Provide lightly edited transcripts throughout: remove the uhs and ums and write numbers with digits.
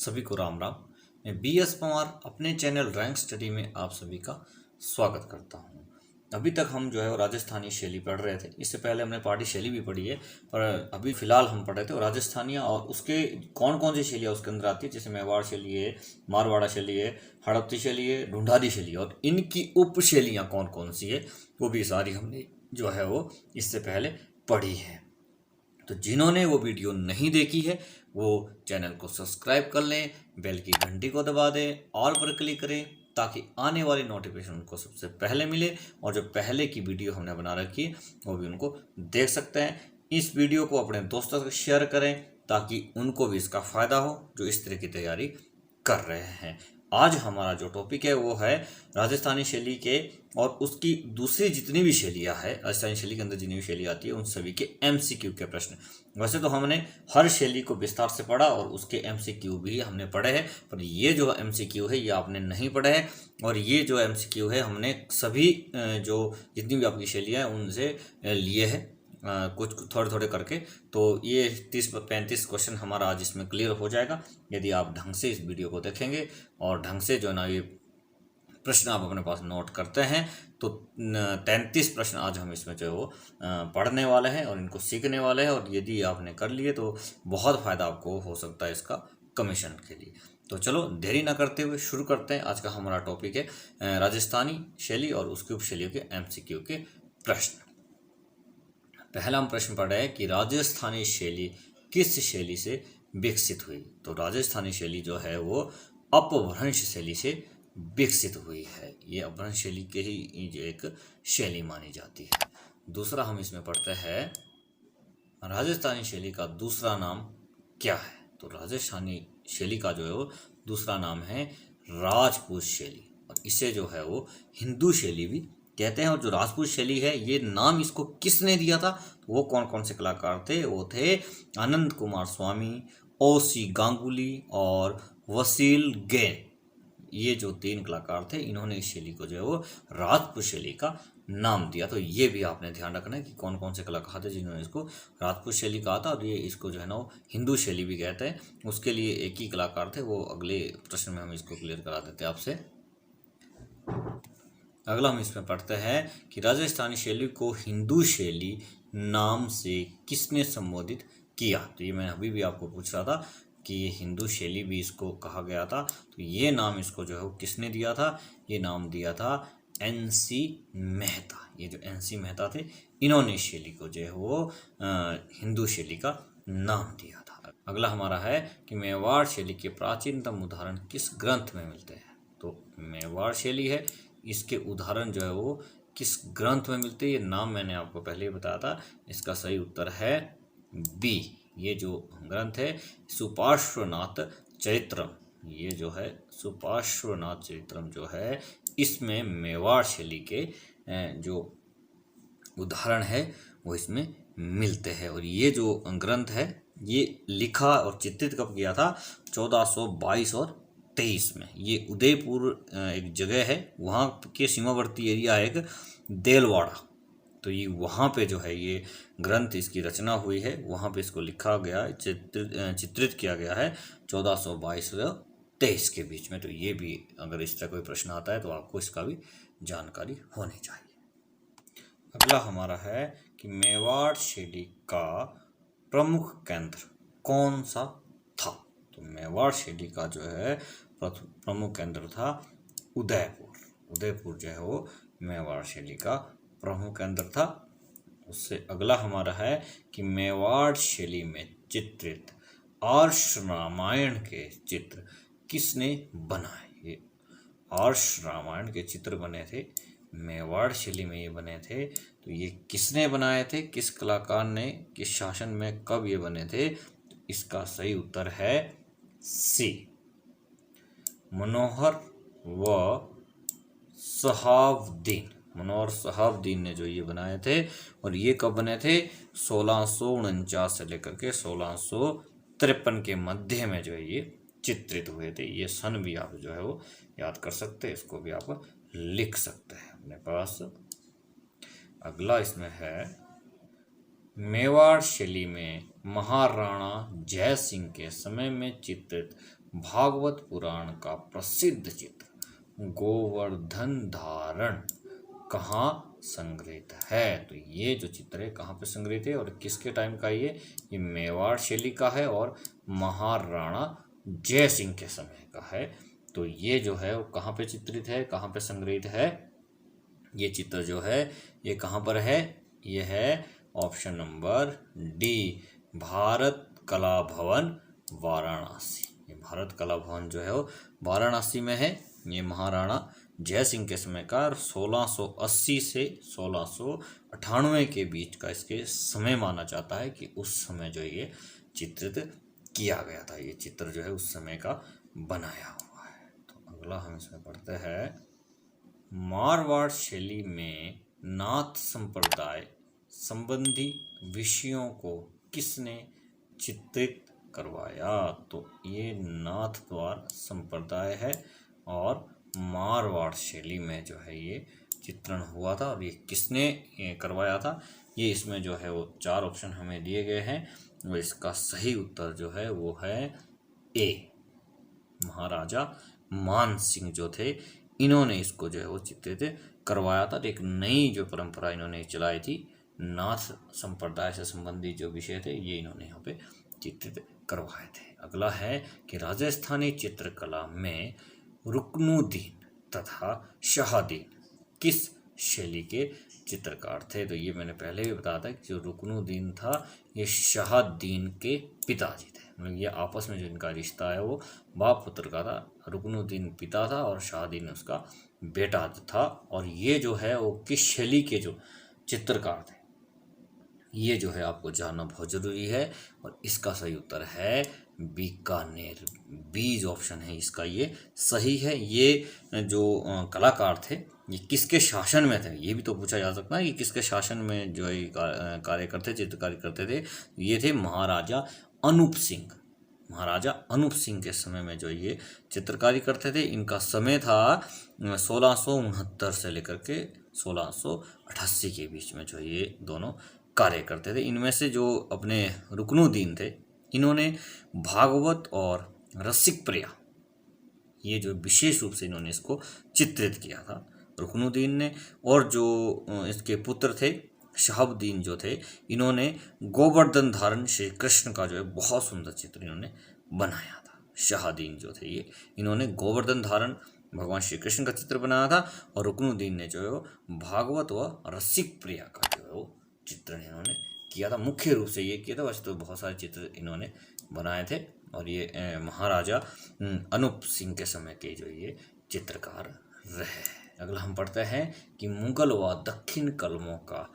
सभी को राम राम। मैं बी.एस. पवार अपने चैनल रैंक स्टडी में आप सभी का स्वागत करता हूं। अभी तक हम जो है वो राजस्थानी शैली पढ़ रहे थे। इससे पहले हमने पार्टी शैली भी पढ़ी है, पर अभी फिलहाल हम पढ़ रहे थे और राजस्थानियाँ और उसके कौन कौन सी शैलियाँ उसके अंदर आती है, जैसे मेवाड़ शैली है, मारवाड़ा शैली है, हड़प्पी शैली है, ढूंढारी शैली है, और इनकी उप शैलियाँ कौन कौन सी है वो भी सारी हमने जो है वो इससे पहले पढ़ी है। तो जिन्होंने वो वीडियो नहीं देखी है वो चैनल को सब्सक्राइब कर लें, बेल की घंटी को दबा दें, ऑल पर क्लिक करें ताकि आने वाली नोटिफिकेशन उनको सबसे पहले मिले, और जो पहले की वीडियो हमने बना रखी है वो भी उनको देख सकते हैं। इस वीडियो को अपने दोस्तों से शेयर करें ताकि उनको भी इसका फ़ायदा हो जो इस तरह की तैयारी कर रहे हैं। आज हमारा जो टॉपिक है वो है राजस्थानी शैली के और उसकी दूसरी जितनी भी शैलियाँ है, राजस्थानी शैली के अंदर जितनी भी शैली आती है उन सभी के एमसीक्यू के प्रश्न। वैसे तो हमने हर शैली को विस्तार से पढ़ा और उसके एमसीक्यू भी हमने पढ़े हैं, पर ये जो एमसीक्यू है ये आपने नहीं पढ़े हैं, और ये जो एमसीक्यू है हमने सभी जो जितनी भी आपकी शैलियाँ हैं उनसे लिए हैं, कुछ थोड़े थोड़े करके। तो ये 30-35 क्वेश्चन हमारा आज इसमें क्लियर हो जाएगा यदि आप ढंग से इस वीडियो को देखेंगे और ढंग से जो ना ये प्रश्न आप अपने पास नोट करते हैं। तो 33 प्रश्न आज हम इसमें जो है वो पढ़ने वाले हैं और इनको सीखने वाले हैं, और यदि आपने कर लिए तो बहुत फ़ायदा आपको हो सकता है इसका कमीशन के लिए। तो चलो देरी ना करते हुए शुरू करते हैं। आज का हमारा टॉपिक है राजस्थानी शैली और उसकी उपशैलियों के एमसीक्यू के प्रश्न। पहला हम प्रश्न पढ़ रहे हैं कि राजस्थानी शैली किस शैली से विकसित हुई। तो राजस्थानी शैली जो है वो अपभ्रंश शैली से विकसित हुई है। ये अपभ्रंश शैली के ही एक शैली मानी जाती है। दूसरा हम इसमें पढ़ते हैं राजस्थानी शैली का दूसरा नाम क्या है। तो राजस्थानी शैली का जो है वो दूसरा नाम है राजपूत शैली, और इसे जो है वो हिंदू शैली भी कहते हैं। और जो राजपूत शैली है ये नाम इसको किसने दिया था, तो वो कौन कौन से कलाकार थे, वो थे आनंद कुमार स्वामी, ओ.सी. गांगुली और वसील गैन। ये जो 3 कलाकार थे इन्होंने इस शैली को जो है वो राजपूत शैली का नाम दिया। तो ये भी आपने ध्यान रखना है कि कौन कौन से कलाकार थे जिन्होंने इसको राजपूत शैली कहा था, और ये इसको जो है ना वो हिंदू शैली भी कहते हैं। उसके लिए एक ही कलाकार थे, वो अगले प्रश्न में हम इसको क्लियर करा देते हैं आपसे। अगला हम इसमें पढ़ते हैं कि राजस्थानी शैली को हिंदू शैली नाम से किसने संबोधित किया। तो ये मैं अभी भी आपको पूछ रहा था कि ये हिंदू शैली भी इसको कहा गया था, तो ये नाम इसको जो है वो किसने दिया था, ये नाम दिया था एन.सी. मेहता। ये जो एन.सी. मेहता थे इन्होंने इस शैली को जो है वो हिंदू शैली का नाम दिया था। अगला हमारा है कि मेवाड़ शैली के प्राचीनतम उदाहरण किस ग्रंथ में मिलते हैं। तो मेवाड़ शैली है, इसके उदाहरण जो है वो किस ग्रंथ में मिलते हैं, ये नाम मैंने आपको पहले ही बताया था। इसका सही उत्तर है बी। ये जो ग्रंथ है सुपार्श्वनाथ चरित्रम, ये जो है सुपार्श्वनाथ चरित्रम जो है इसमें मेवाड़ शैली के जो उदाहरण है वो इसमें मिलते हैं। और ये जो ग्रंथ है ये लिखा और चित्रित कब किया था, 1422 और 23 में। ये उदयपुर एक जगह है, वहाँ के सीमावर्ती एरिया है एक देलवाड़ा, तो ये वहाँ पे जो है ये ग्रंथ इसकी रचना हुई है, वहाँ पे इसको लिखा गया, चित्रित किया गया है 1422 और 23 के बीच में। तो ये भी अगर इस तरह कोई प्रश्न आता है तो आपको इसका भी जानकारी होनी चाहिए। अगला हमारा है कि मेवाड़ शैली का प्रमुख केंद्र कौन सा था। तो मेवाड़ शैली का जो है प्रमुख केंद्र था उदयपुर। उदयपुर जो है वो मेवाड़ शैली का प्रमुख केंद्र था। उससे अगला हमारा है कि मेवाड़ शैली में चित्रित आर्ष रामायण के चित्र किसने बनाए। ये आर्ष रामायण के चित्र बने थे, मेवाड़ शैली में ये बने थे। तो ये किसने बनाए थे, किस कलाकार ने, किस शासन में, कब ये बने थे। इसका सही उत्तर है सी, मनोहर व सहाबुद्दीन। मनोहर सहाबुद्दीन ने जो ये बनाए थे, और ये कब बने थे, 1649 से लेकर के 1653 के मध्य में जो है ये चित्रित हुए थे। ये सन भी आप जो है वो याद कर सकते हैं, इसको भी आप लिख सकते हैं अपने पास। अगला इसमें है मेवाड़ शैली में महाराणा जय सिंह के समय में चित्रित भागवत पुराण का प्रसिद्ध चित्र गोवर्धन धारण कहाँ संग्रहित है? तो ये जो चित्र है कहाँ पे संग्रहित है और किसके टाइम का ये मेवाड़ शैली का है और महाराणा जय सिंह के समय का है। तो ये जो है वो कहाँ पे चित्रित है, कहाँ पे संग्रहित है? ये चित्र जो है ये कहाँ पर है? ये है ऑप्शन नंबर डी, भारत कला भवन वाराणसी। ये भारत कला भवन जो है वो वाराणसी में है। ये महाराणा जय सिंह के समय का 1680 से 1698 के बीच का इसके समय माना जाता है कि उस समय जो ये चित्रित किया गया था। ये चित्र जो है उस समय का बनाया हुआ है। तो अगला हम इसमें पढ़ते हैं, मारवाड़ शैली में नाथ संप्रदाय संबंधी विषयों को किसने चित्रित करवाया? तो ये नाथ द्वार संप्रदाय है और मारवाड़ शैली में जो है ये चित्रण हुआ था और ये किसने करवाया था? ये इसमें जो है वो 4 ऑप्शन हमें दिए गए हैं और इसका सही उत्तर जो है वो है ए, महाराजा मान सिंह जो थे इन्होंने इसको जो है वो चित्रित करवाया था। एक नई जो परंपरा इन्होंने चलाई थी, नाथ संप्रदाय से संबंधित जो विषय थे ये इन्होंने यहाँ पे चित्रित करवाए थे। अगला है कि राजस्थानी चित्रकला में रुकनुद्दीन तथा शाहदीन किस शैली के चित्रकार थे? तो ये मैंने पहले भी बताया था कि जो रुकनुद्दीन था ये शाहदीन के पिताजी थे। मतलब ये आपस में जो इनका रिश्ता है वो बाप पुत्र का था। रुकनुद्दीन पिता था और शाहदीन उसका बेटा था। और ये जो है वो किस शैली के जो चित्रकार थे ये जो है आपको जानना बहुत जरूरी है और इसका सही उत्तर है बीकानेर। बी जो ऑप्शन है इसका ये सही है। ये जो कलाकार थे ये किसके शासन में थे ये भी तो पूछा जा सकता है कि किसके शासन में जो है कार्य करते चित्रकारी करते थे। ये थे महाराजा अनूप सिंह। महाराजा अनूप सिंह के समय में जो ये चित्रकारी करते थे इनका समय था 1669 से लेकर के 1688 के बीच में जो ये दोनों कार्य करते थे। इनमें से जो अपने रुकनुद्दीन थे इन्होंने भागवत और रसिक प्रिया ये जो विशेष रूप से इन्होंने इसको चित्रित किया था रुकनुद्दीन ने। और जो इसके पुत्र थे शहाबुद्दीन जो थे इन्होंने गोवर्धन धारण श्री कृष्ण का जो है बहुत सुंदर चित्र इन्होंने बनाया था। शाहदीन जो थे ये इन्होंने गोवर्धन धारण भगवान श्री कृष्ण का चित्र बनाया था और रुकनुद्दीन ने जो है भागवत व रसिक प्रिया का जो है वो चित्रण इन्होंने किया था। मुख्य रूप से ये किया था, वैसे तो बहुत सारे चित्र इन्होंने बनाए थे और ये महाराजा अनूप सिंह के समय के जो ये चित्रकार रहे। अगला हम पढ़ते हैं कि मुगल व दक्षिण कलमों का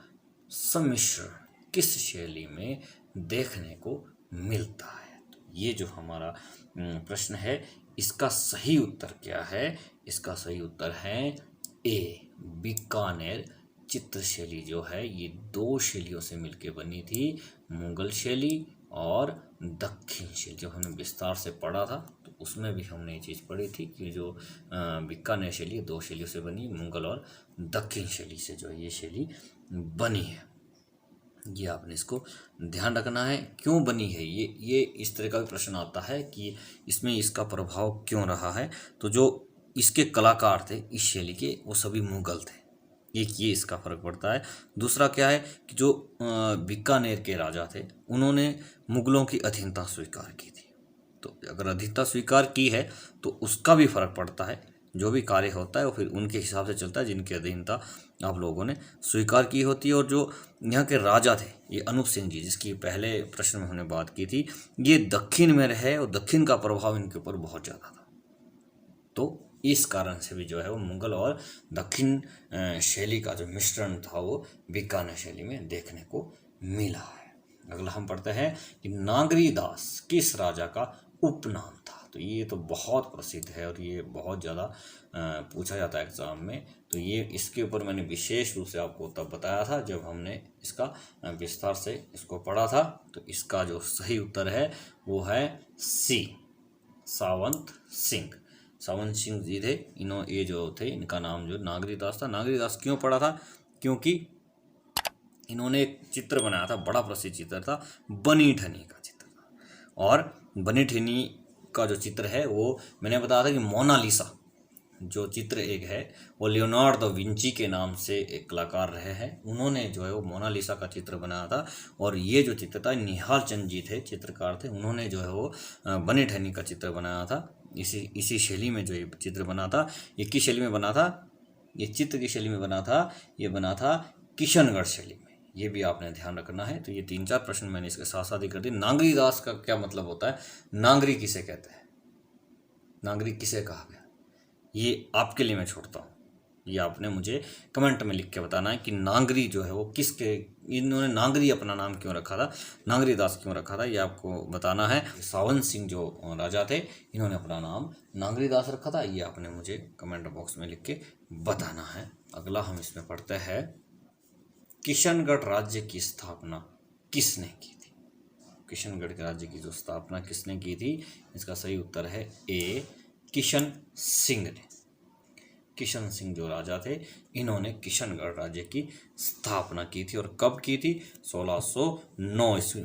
सम्मिश्रण किस शैली में देखने को मिलता है? तो ये जो हमारा प्रश्न है इसका सही उत्तर क्या है? इसका सही उत्तर है ए, बीकानेर चित्र शैली जो है ये 2 शैलियों से मिलकर बनी थी, मुगल शैली और दक्षिण शैली। जो हमने विस्तार से पढ़ा था तो उसमें भी हमने ये चीज़ पढ़ी थी कि जो बीकानेर शैली 2 शैलियों से बनी, मुगल और दक्षिण शैली से जो ये शैली बनी है। ये आपने इसको ध्यान रखना है क्यों बनी है। ये इस तरह का भी प्रश्न आता है कि इसमें इसका प्रभाव क्यों रहा है। तो जो इसके कलाकार थे इस शैली के वो सभी मुगल थे, एक ये इसका फर्क पड़ता है। दूसरा क्या है कि जो बीकानेर के राजा थे उन्होंने मुगलों की अधीनता स्वीकार की थी। तो अगर अधीनता स्वीकार की है तो उसका भी फर्क पड़ता है। जो भी कार्य होता है वो फिर उनके हिसाब से चलता है जिनकी अधीनता आप लोगों ने स्वीकार की होती है। और जो यहाँ के राजा थे ये अनूप सिंह जी जिसकी पहले प्रश्न में हमने बात की थी, ये दक्षिण में रहे और दक्षिण का प्रभाव इनके ऊपर बहुत ज़्यादा था। तो इस कारण से भी जो है वो मुगल और दक्षिण शैली का जो मिश्रण था वो बीकानेर शैली में देखने को मिला है। अगला हम पढ़ते हैं कि नागरीदास किस राजा का उपनाम था? तो ये तो बहुत प्रसिद्ध है और ये बहुत ज़्यादा पूछा जाता है एग्जाम में। तो ये इसके ऊपर मैंने विशेष रूप से आपको तब बताया था जब हमने इसका विस्तार से इसको पढ़ा था। तो इसका जो सही उत्तर है वो है सी, सावंत सिंह। सावंत सिंह जी थे, ये जो थे इनका नाम जो नागरीदास था। नागरीदास क्यों पड़ा था? क्योंकि इन्होंने एक चित्र बनाया था, बड़ा प्रसिद्ध चित्र था, बनी ठनी का चित्र था। और बनी ठनी का जो चित्र है वो मैंने बताया था कि मोनालिसा जो चित्र एक है वो लियोनार्डो विंची के नाम से एक कलाकार रहे हैं, उन्होंने जो है वो मोनालिसा का चित्र बनाया था। और ये जो चित्र था निहाल चंद जी थे, चित्रकार थे, उन्होंने जो है वो बनी ठनी का चित्र बनाया था। इसी शैली में जो ये चित्र बना था, ये किस शैली में बना था, ये चित्र की शैली में बना था, ये बना था किशनगढ़ शैली में। ये भी आपने ध्यान रखना है। तो ये 3-4 प्रश्न मैंने इसके साथ साथ ही कर दिए। नांगरी दास का क्या मतलब होता है, नांगरी किसे कहते हैं, नांगरी किसे कहा गया, ये आपके लिए मैं छोड़ता हूँ। ये आपने मुझे कमेंट में लिख के बताना है कि नांगरी जो है वो किसके, इन्होंने नांगरी अपना नाम क्यों रखा था, नांगरी दास क्यों रखा था, ये आपको बताना है। सावन सिंह जो राजा थे, इन्होंने अपना नाम नांगरी दास रखा था, ये आपने मुझे कमेंट बॉक्स में लिख के बताना है। अगला हम इसमें पढ़ते हैं, किशनगढ़ राज्य की स्थापना किसने की थी। किशनगढ़ के राज्य की जो स्थापना किसने की थी, इसका सही उत्तर है ए, किशन सिंह ने। किशन सिंह जो राजा थे, इन्होंने किशनगढ़ राज्य की स्थापना की थी। और कब की थी, 1609 ईस्वी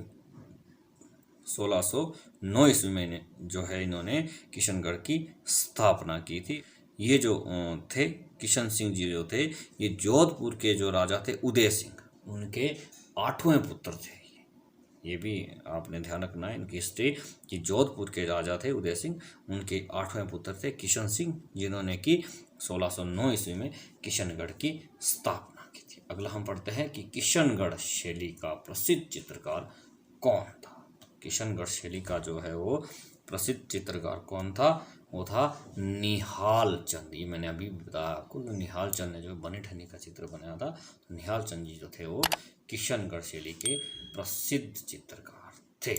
1609 ईस्वी में जो है इन्होंने किशनगढ़ की स्थापना की थी। ये जो थे किशन सिंह जी जो थे, ये जोधपुर के जो राजा थे उदय सिंह, उनके 8वें पुत्र थे। ये भी आपने ध्यान रखना है इनकी हिस्ट्री कि जोधपुर के राजा थे उदय सिंह, उनके 8वें पुत्र थे किशन सिंह, जिन्होंने कि 1609 ईस्वी में किशनगढ़ की स्थापना की थी। अगला हम पढ़ते हैं कि किशनगढ़ शैली का प्रसिद्ध चित्रकार कौन था। किशनगढ़ शैली का जो है वो प्रसिद्ध चित्रकार कौन था, वो था निहाल चंद। ये मैंने अभी बताया आपको, निहाल चंद ने जो बनी ठनी का चित्र बनाया था, तो निहाल चंद जी जो थे वो किशनगढ़ शैली के प्रसिद्ध चित्रकार थे।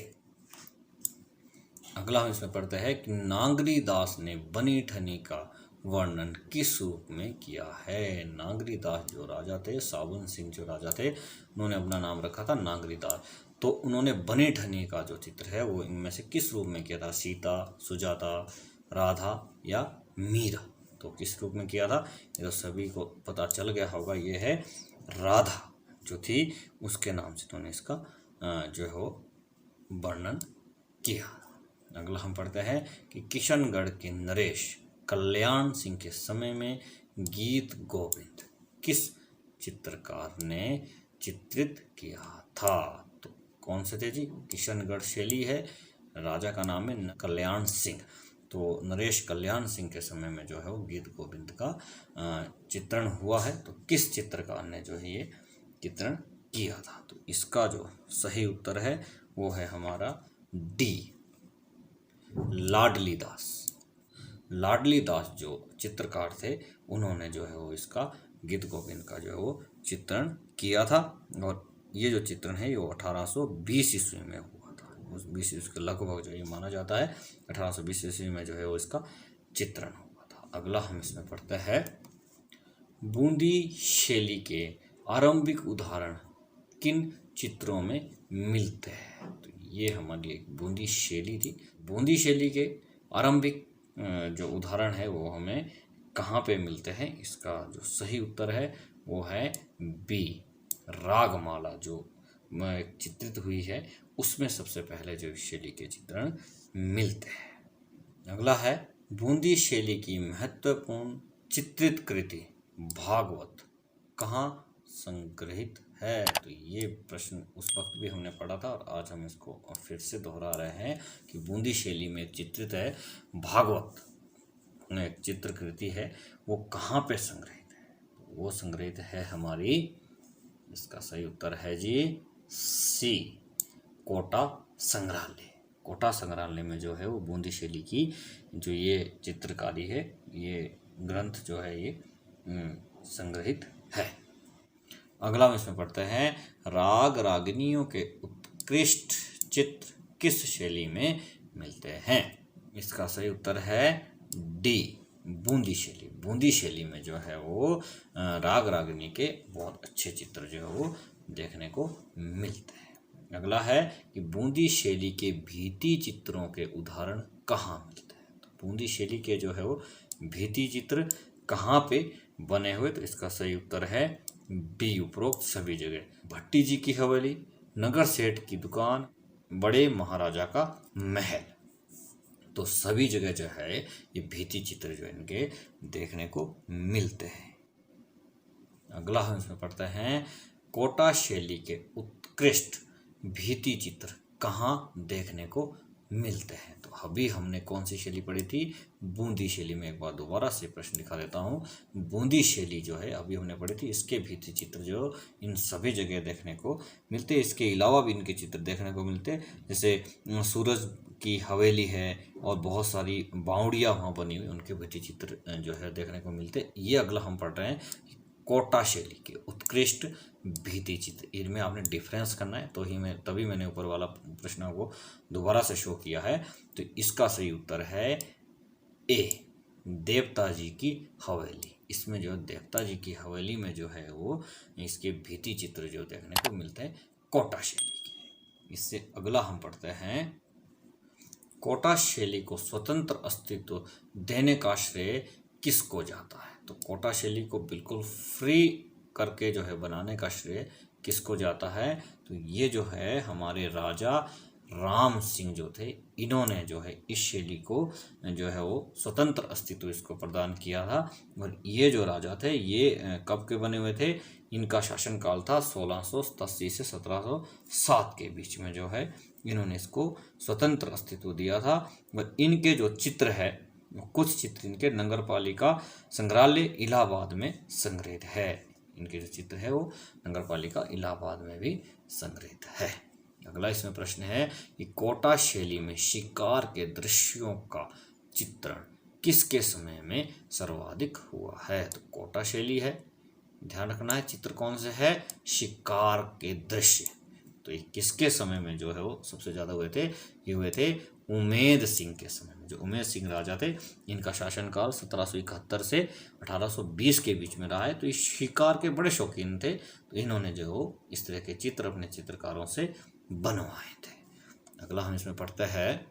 अगला हम इसमें पढ़ते हैं कि नांगरी दास ने बनी ठनी का वर्णन किस रूप में किया है। नांगरी दास जो राजा थे, सावन सिंह जो राजा थे, उन्होंने अपना नाम रखा था नांगरी दास। तो उन्होंने बनी ठनी का जो चित्र है वो इनमें से किस रूप में किया था, सीता, सुजाता, राधा या मीरा। तो किस रूप में किया था, ये तो सभी को पता चल गया होगा, ये है राधा जो थी उसके नाम से उन्होंने इसका जो है वो वर्णन किया। अगला हम पढ़ते हैं कि किशनगढ़ के नरेश कल्याण सिंह के समय में गीत गोविंद किस चित्रकार ने चित्रित किया था। तो कौन से थे जी, किशनगढ़ शैली है, राजा का नाम है कल्याण सिंह। तो नरेश कल्याण सिंह के समय में जो है वो गीत गोविंद का चित्रण हुआ है। तो किस चित्रकार ने जो है ये चित्रण किया था। तो इसका जो सही उत्तर है वो है हमारा डी, लाडली दास। लाडली दास जो चित्रकार थे, उन्होंने जो है वो इसका गीत गोविंद का जो है वो चित्रण किया था। और ये जो चित्रण है वो 1820 ईस्वी में हुआ था। उस 20 ईस्वी के लगभग जो ये माना जाता है 1820 ईस्वी में जो है वो इसका चित्रण हुआ था। अगला हम इसमें पढ़ते हैं, बूंदी शैली के आरंभिक उदाहरण किन चित्रों में मिलते हैं। तो ये हमारी एक बूंदी शैली थी। बूंदी शैली के आरंभिक जो उदाहरण है वो हमें कहाँ पे मिलते हैं, इसका जो सही उत्तर है वो है बी, रागमाला जो चित्रित हुई है उसमें सबसे पहले जो शैली के चित्रण मिलते हैं। अगला है, बूंदी शैली की महत्वपूर्ण चित्रित कृति भागवत कहाँ संग्रहित है। तो ये प्रश्न उस वक्त भी हमने पढ़ा था और आज हम इसको फिर से दोहरा रहे हैं कि बूंदी शैली में चित्रित है भागवत एक चित्रकृति है, वो कहाँ पे संग्रहित है। वो संग्रहित है हमारी, इसका सही उत्तर है जी सी, कोटा संग्रहालय। कोटा संग्रहालय में जो है वो बूंदी शैली की जो ये चित्रकारी है, ये ग्रंथ जो है ये संग्रहित है। अगला हम इसमें पढ़ते हैं, राग रागिनियों के उत्कृष्ट चित्र किस शैली में मिलते हैं। इसका सही उत्तर है डी, बूंदी शैली। बूंदी शैली में जो है वो राग रागिनी के बहुत अच्छे चित्र जो है वो देखने को मिलते हैं। अगला है कि बूंदी शैली के भित्ति चित्रों के उदाहरण कहाँ मिलते हैं। तो बूंदी शैली के जो है वो भित्ति चित्र कहाँ पे बने हुए, तो इसका सही उत्तर है बी, उपरोक्त सभी जगह। भट्टी जी की हवेली, नगर सेठ की दुकान, बड़े महाराजा का महल। तो सभी जगह जो है ये भित्ति चित्र जो इनके देखने को मिलते हैं। अगला हम इसमें पढ़ते हैं, कोटा शैली के उत्कृष्ट भित्ति चित्र कहाँ देखने को मिलते हैं। तो अभी हमने कौन सी शैली पढ़ी थी, बूंदी शैली में। एक बार दोबारा से प्रश्न दिखा देता हूँ। बूंदी शैली जो है अभी हमने पढ़ी थी, इसके भित्ति चित्र जो इन सभी जगह देखने को मिलते हैं। इसके अलावा भी इनके चित्र देखने को मिलते हैं, जैसे सूरज की हवेली है और बहुत सारी बावड़ियाँ वहाँ बनी हुई, उनके भित्ति चित्र जो है देखने को मिलते हैं। ये अगला हम पढ़ रहे हैं, कोटा शैली के उत्कृष्ट भित्ति चित्र। इनमें आपने डिफरेंस करना है, तो तभी मैंने ऊपर वाला प्रश्न को दोबारा से शो किया है। तो इसका सही उत्तर है ए, देवता जी की हवेली। इसमें जो देवता जी की हवेली में जो है वो इसके भित्ति चित्र जो देखने को मिलते हैं कोटा शैली के। इससे अगला हम पढ़ते हैं, कोटा शैली को स्वतंत्र अस्तित्व देने का श्रेय किसको जाता है। तो कोटा शैली को बिल्कुल फ्री करके जो है बनाने का श्रेय किसको जाता है। तो ये जो है हमारे राजा राम सिंह जो थे, इन्होंने जो है इस शैली को जो है वो स्वतंत्र अस्तित्व इसको प्रदान किया था। और ये जो राजा थे ये कब के बने हुए थे, इनका शासनकाल था 1687 से 1707 के बीच में जो है इन्होंने इसको स्वतंत्र अस्तित्व दिया था। और इनके जो चित्र है, कुछ चित्र इनके नगरपालिका संग्रहालय इलाहाबाद में संग्रहित है। इनके जो चित्र है वो नगरपालिका इलाहाबाद में भी संग्रहित है। अगला इसमें प्रश्न है कि कोटा शैली में शिकार के दृश्यों का चित्रण किसके समय में सर्वाधिक हुआ है। तो कोटा शैली है, ध्यान रखना है, चित्र कौन से है, शिकार के दृश्य। तो ये किसके समय में जो है वो सबसे ज़्यादा हुए थे, ये हुए थे उमेद सिंह के समय में। जो उमेद सिंह राजा थे, इनका शासनकाल 1771 से 1820 के बीच में रहा है। तो इस शिकार के बड़े शौकीन थे, तो इन्होंने जो हो इस तरह के चित्र अपने चित्रकारों से बनवाए थे। अगला हम इसमें पढ़ते हैं,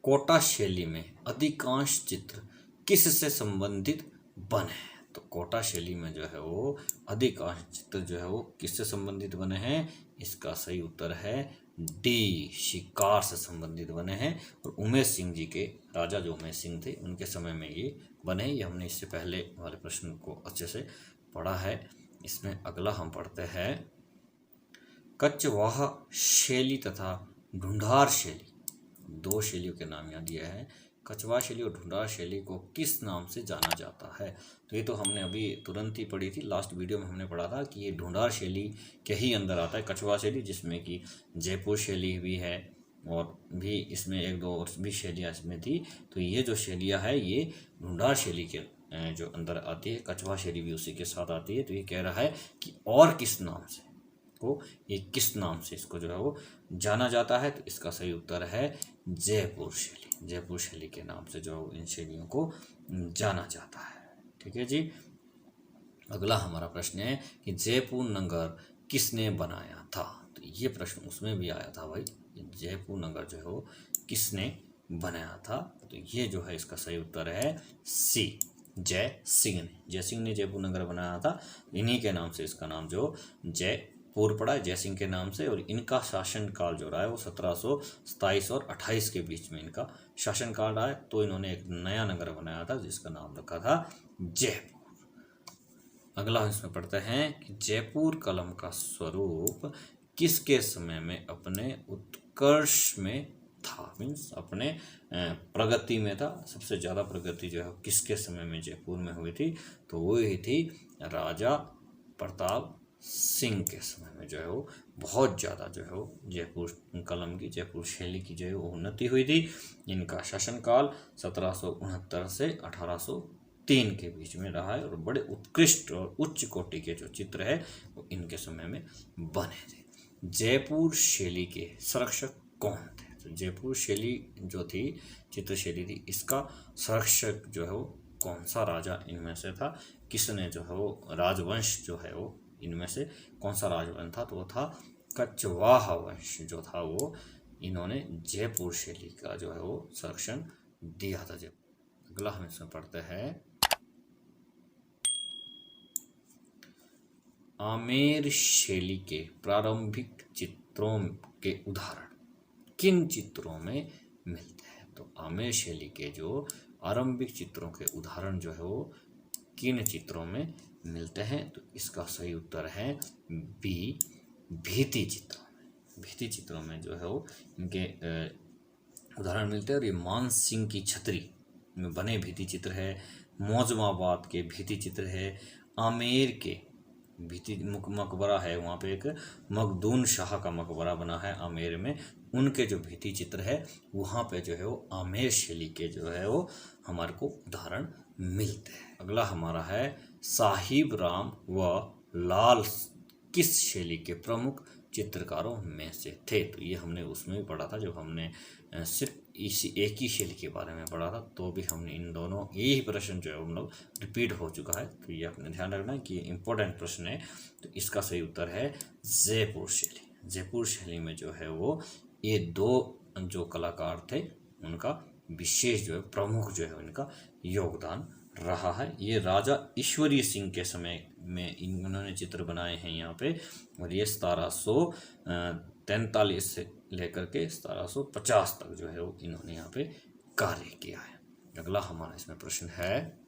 कोटा शैली में अधिकांश चित्र किससे संबंधित बने। तो कोटा शैली में जो है वो अधिकांश चित्र जो है वो किससे संबंधित बने हैं। इसका सही उत्तर है डी, शिकार से संबंधित बने हैं। और उमेश सिंह जी के, राजा जो उमेश सिंह थे, उनके समय में ये बने। ये हमने इससे पहले वाले प्रश्न को अच्छे से पढ़ा है। इसमें अगला हम पढ़ते हैं, कछवाहा शैली तथा ढूंढार शैली, दो शैलियों के नाम यहाँ दिया है। कछवाहा शैली और ढूंढार शैली को किस नाम से जाना जाता है। तो ये तो हमने अभी तुरंत ही पढ़ी थी, लास्ट वीडियो में हमने पढ़ा था कि ये ढूंढार शैली के ही अंदर आता है कछवाहा शैली, जिसमें कि जयपुर शैली भी है और भी इसमें एक दो और भी शैलियाँ इसमें थी। तो ये जो शैलियाँ है ये ढूंढार शैली के जो अंदर आती है। कछवाहा शैली भी उसी के साथ आती है। तो ये कह रहा है कि और किस नाम से को, ये किस नाम से इसको जो है वो जाना जाता है। तो इसका सही उत्तर है जयपुर शैली। जयपुर शैली के नाम से जो इन शैलियों को जाना जाता है। ठीक है जी। अगला हमारा प्रश्न है कि जयपुर नगर किसने बनाया था। तो ये प्रश्न उसमें भी आया था भाई, जयपुर नगर जो है वो किसने बनाया था। तो ये जो है इसका सही उत्तर है सी, जय सिंह ने। जय सिंह ने जयपुर नगर बनाया था। इन्हीं के नाम से इसका नाम जो जयपुर पड़ा है, जय सिंह के नाम से। और इनका शासनकाल जो रहा है वो 1727 और 28 के बीच में इनका शासनकाल रहा है। तो इन्होंने एक नया नगर बनाया था जिसका नाम रखा था जयपुर। अगला हम इसमें पढ़ते हैं कि जयपुर कलम का स्वरूप किसके समय में अपने उत्कर्ष में था, मीन्स अपने प्रगति में था। सबसे ज़्यादा प्रगति जो है किसके समय में जयपुर में हुई थी। तो वो ही थी राजा प्रताप सिंह के समय में जो है वो बहुत ज़्यादा जो है वो जयपुर कलम की, जयपुर शैली की जो है वो उन्नति हुई थी। इनका शासनकाल 1769 से 1803 के बीच में रहा है। और बड़े उत्कृष्ट और उच्च कोटि के जो चित्र है वो इनके समय में बने थे। जयपुर शैली के संरक्षक कौन थे। तो जयपुर शैली जो थी, चित्र शैली थी, इसका संरक्षक जो है वो कौन सा राजा इनमें से था, किसने जो है वो राजवंश जो है वो इनमें से कौन सा राजवंश था। तो वो था कछवाहा वंश जो था वो, इन्होंने जयपुर शैली का जो है वो संरक्षण दिया था। अगला हम इसमें पढ़ते हैं, आमेर शैली के प्रारंभिक चित्रों के उदाहरण किन चित्रों में मिलते हैं? तो आमेर शैली के जो आरंभिक चित्रों के उदाहरण जो है वो किन चित्रों में मिलते हैं? तो इसका सही उत्तर है बी, भित्ति चित्रों में। भित्ति चित्रों में जो है वो इनके उदाहरण मिलते हैं। और ये मान सिंह की छतरी में बने भित्ति चित्र है, मौजमाबाद के भित्ति चित्र है, आमेर के भित्ति मकबरा है, वहाँ पे एक मखदूम शाह का मकबरा बना है आमेर में, उनके जो भित्ति चित्र है वहाँ पे जो है वो आमेर शैली के जो है वो हमारे को उदाहरण मिलते हैं। अगला हमारा है साहिब राम व लाल किस शैली के प्रमुख चित्रकारों में से थे? तो ये हमने उसमें भी पढ़ा था जब हमने सिर्फ इसी एक ही शैली के बारे में पढ़ा था, तो भी हमने इन दोनों यही प्रश्न जो है हम लोग रिपीट हो चुका है। तो ये अपने ध्यान रखना कि इम्पोर्टेंट प्रश्न है। तो इसका सही उत्तर है जयपुर शैली। जयपुर शैली में जो है वो ये दो जो कलाकार थे उनका विशेष जो है प्रमुख जो है इनका योगदान रहा है। ये राजा ईश्वरी सिंह के समय में इन्होंने चित्र बनाए हैं यहाँ पे, और ये 1743 से लेकर के 1750 तक जो है वो इन्होंने यहाँ पे कार्य किया है। अगला हमारा इसमें प्रश्न है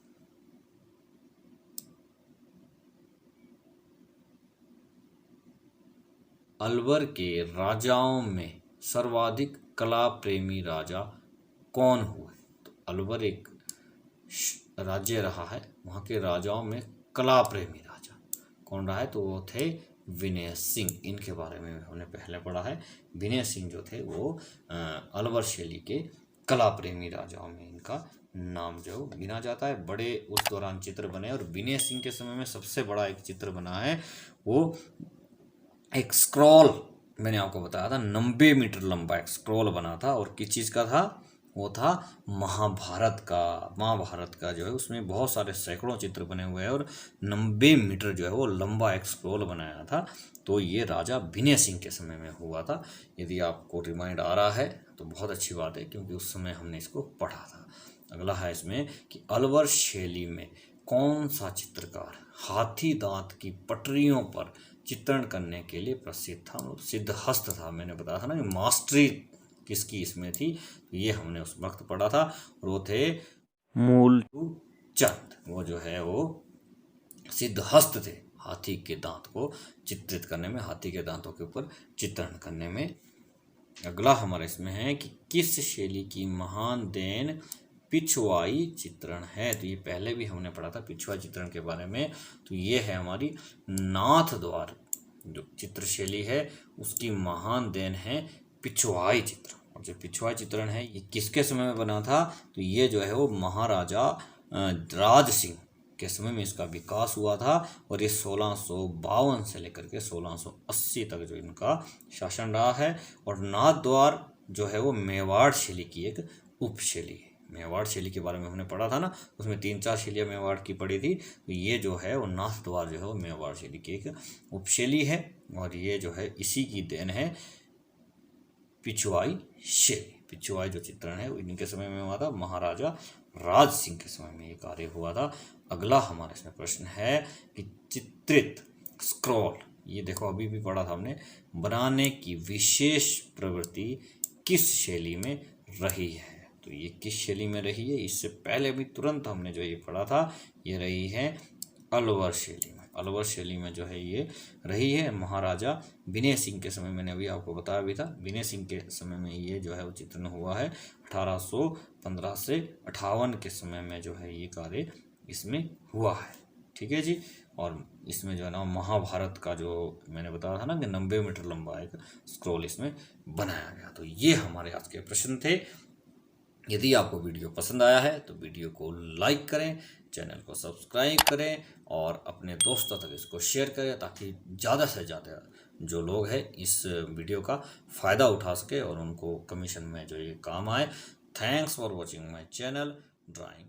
अलवर के राजाओं में सर्वाधिक कला प्रेमी राजा कौन हुए? तो अलवर एक राज्य रहा है, वहाँ के राजाओं में कला प्रेमी राजा कौन रहा है? तो वो थे विनय सिंह। इनके बारे में हमने पहले पढ़ा है। विनय सिंह जो थे वो अलवर शैली के कला प्रेमी राजाओं में इनका नाम जो गिना जाता है। बड़े उस दौरान चित्र बने, और विनय सिंह के समय में सबसे बड़ा एक चित्र बना है वो एक स्क्रॉल, मैंने आपको बताया था 90 मीटर लंबा एक स्क्रॉल बना था, और किस चीज़ का था? वो था महाभारत का। महाभारत का जो है उसमें बहुत सारे सैकड़ों चित्र बने हुए हैं, और 90 मीटर जो है वो लंबा एक स्क्रॉल बनाया था। तो ये राजा विनय सिंह के समय में हुआ था। यदि आपको रिमाइंड आ रहा है तो बहुत अच्छी बात है, क्योंकि उस समय हमने इसको पढ़ा था। अगला है इसमें कि अलवर शैली में कौन सा चित्रकार हाथी दांत की पटरियों पर चित्रण करने के लिए प्रसिद्ध था? सिद्धहस्त था। मैंने बताया था ना कि मास्टरी किसकी इसमें थी, तो ये हमने उस वक्त पढ़ा था। और वो थे मूलचंद। वो जो है वो सिद्धहस्त थे, हाथी के दांत को चित्रित करने में, हाथी के दांतों के ऊपर चित्रण करने में। अगला हमारा इसमें है कि किस शैली की महान देन पिछवाई चित्रण है? तो ये पहले भी हमने पढ़ा था पिछवाई चित्रण के बारे में। तो ये है हमारी नाथ द्वार जो चित्र शैली है उसकी महान देन है पिछवाई चित्रण। और जो पिछवाई चित्रण है ये किसके समय में बना था? तो ये जो है वो महाराजा राज सिंह के समय में इसका विकास हुआ था, और ये 1652 से लेकर के 1680 तक जो इनका शासन रहा है। और नाथ द्वार जो है वो मेवाड़ शैली की एक उपशैली है। मेवाड़ शैली के बारे में हमने पढ़ा था ना, उसमें 3-4 शैलियाँ मेवाड़ की पढ़ी थी। तो ये जो है वो नाथ द्वार जो है वो मेवाड़ शैली की एक उपशैली है, और ये जो है इसी की देन है पिछवाई शैली। पिछवाई जो चित्रण है वो इनके समय में हुआ था, महाराजा राज सिंह के समय में ये कार्य हुआ था। अगला हमारा इसमें प्रश्न है कि चित्रित स्क्रॉल, ये देखो अभी भी पढ़ा था हमने, बनाने की विशेष प्रवृत्ति किस शैली में रही है? तो ये किस शैली में रही है? इससे पहले भी तुरंत हमने जो ये पढ़ा था, ये रही है अलवर शैली में। अलवर शैली में जो है ये रही है महाराजा विनय सिंह के समय, मैंने अभी आपको बताया भी था। विनय सिंह के समय में ये जो है वो चित्रण हुआ है। 1815 से 58 के समय में जो है ये कार्य इसमें हुआ है। ठीक है जी। और इसमें जो है ना महाभारत का जो मैंने बताया था ना कि 90 मीटर लंबा एक स्क्रॉल इसमें बनाया गया। तो ये हमारे आज के प्रश्न थे। यदि आपको वीडियो पसंद आया है तो वीडियो को लाइक करें, चैनल को सब्सक्राइब करें, और अपने दोस्तों तक इसको शेयर करें, ताकि ज़्यादा से ज़्यादा जो लोग हैं इस वीडियो का फ़ायदा उठा सके और उनको कमीशन में जो ये काम आए। Thanks for watching my channel drawing.